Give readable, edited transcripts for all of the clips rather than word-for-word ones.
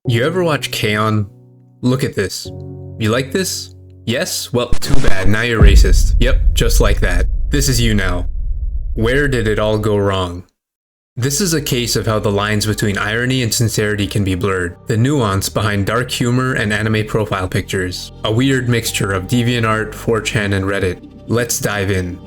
You ever watch K-On? Look at this. You like this? Yes? Well, too bad, now you're racist. Yep, just like that. This is you now. Where did it all go wrong? This is a case of how the lines between irony and sincerity can be blurred. The nuance behind dark humor and anime profile pictures. A weird mixture of DeviantArt, 4chan, and Reddit. Let's dive in.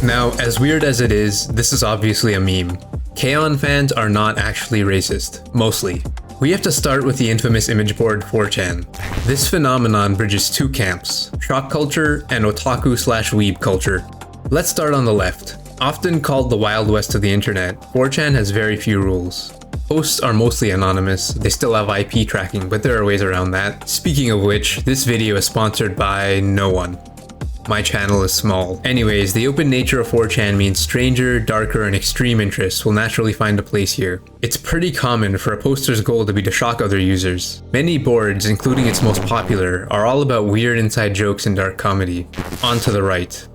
Now, as weird as it is, this is obviously a meme. K-On fans are not actually racist, mostly. We have to start with the infamous image board 4chan. This phenomenon bridges two camps, shock culture and otaku/weeb culture. Let's start on the left. Often called the Wild West of the internet, 4chan has very few rules. Posts are mostly anonymous, they still have IP tracking, but there are ways around that. Speaking of which, this video is sponsored by no one. My channel is small. Anyways, the open nature of 4chan means stranger, darker, and extreme interests will naturally find a place here. It's pretty common for a poster's goal to be to shock other users. Many boards, including its most popular, are all about weird inside jokes and dark comedy. On to the right.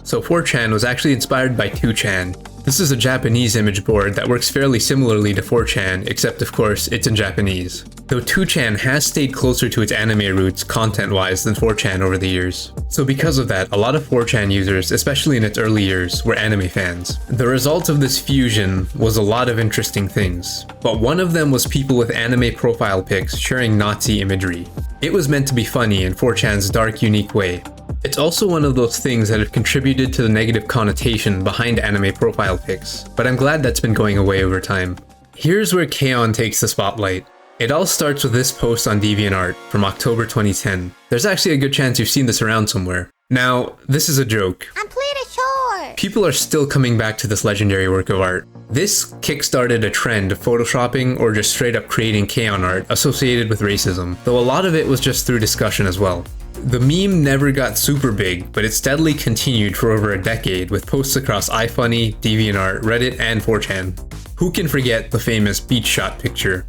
So 4chan was actually inspired by 2chan. This is a Japanese image board that works fairly similarly to 4chan, except of course, it's in Japanese. Though 2chan has stayed closer to its anime roots content-wise than 4chan over the years. So because of that, a lot of 4chan users, especially in its early years, were anime fans. The result of this fusion was a lot of interesting things, but one of them was people with anime profile pics sharing Nazi imagery. It was meant to be funny in 4chan's dark, unique way. It's also one of those things that have contributed to the negative connotation behind anime profile pics, but I'm glad that's been going away over time. Here's where K-On takes the spotlight. It all starts with this post on DeviantArt from October 2010. There's actually a good chance you've seen this around somewhere. Now, this is a joke. I'm pretty sure. People are still coming back to this legendary work of art. This kickstarted a trend of photoshopping or just straight up creating K-On art associated with racism, though a lot of it was just through discussion as well. The meme never got super big, but it steadily continued for over a decade with posts across iFunny, DeviantArt, Reddit, and 4chan. Who can forget the famous beach shot picture?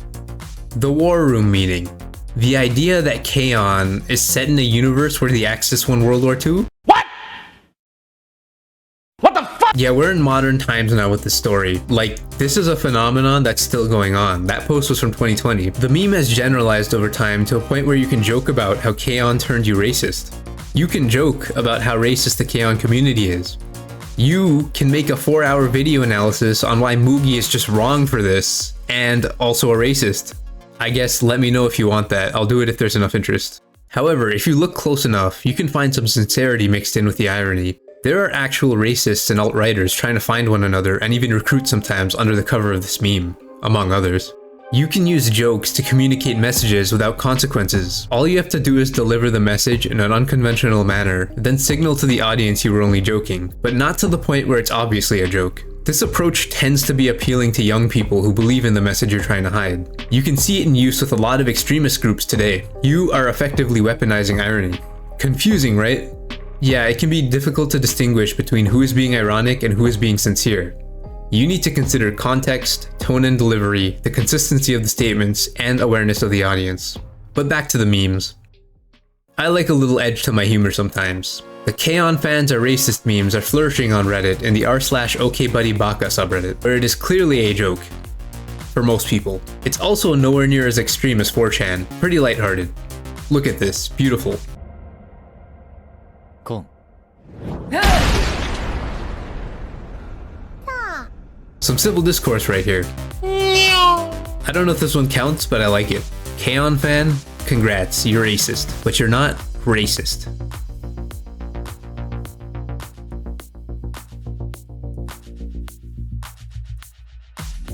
The War Room meeting. The idea that K-On is set in a universe where the Axis won World War II? What? What the fuck? Yeah, we're in modern times now with this story. Like, this is a phenomenon that's still going on. That post was from 2020. The meme has generalized over time to a point where you can joke about how K-On turned you racist. You can joke about how racist the K-On community is. You can make a 4-hour video analysis on why Mugi is just wrong for this, and also a racist. I guess let me know if you want that, I'll do it if there's enough interest. However, if you look close enough, you can find some sincerity mixed in with the irony. There are actual racists and alt-righters trying to find one another and even recruit sometimes under the cover of this meme, among others. You can use jokes to communicate messages without consequences. All you have to do is deliver the message in an unconventional manner, then signal to the audience you were only joking, but not to the point where it's obviously a joke. This approach tends to be appealing to young people who believe in the message you're trying to hide. You can see it in use with a lot of extremist groups today. You are effectively weaponizing irony. Confusing, right? Yeah, it can be difficult to distinguish between who is being ironic and who is being sincere. You need to consider context, tone and delivery, the consistency of the statements, and awareness of the audience. But back to the memes. I like a little edge to my humor sometimes. The K-On fans are racist memes are flourishing on Reddit in the r/OKBuddyBaka subreddit, where it is clearly a joke. For most people. It's also nowhere near as extreme as 4chan, pretty lighthearted. Look at this, beautiful. Cool. Some civil discourse right here. I don't know if this one counts, but I like it. K-On fan, congrats, you're racist, but you're not racist.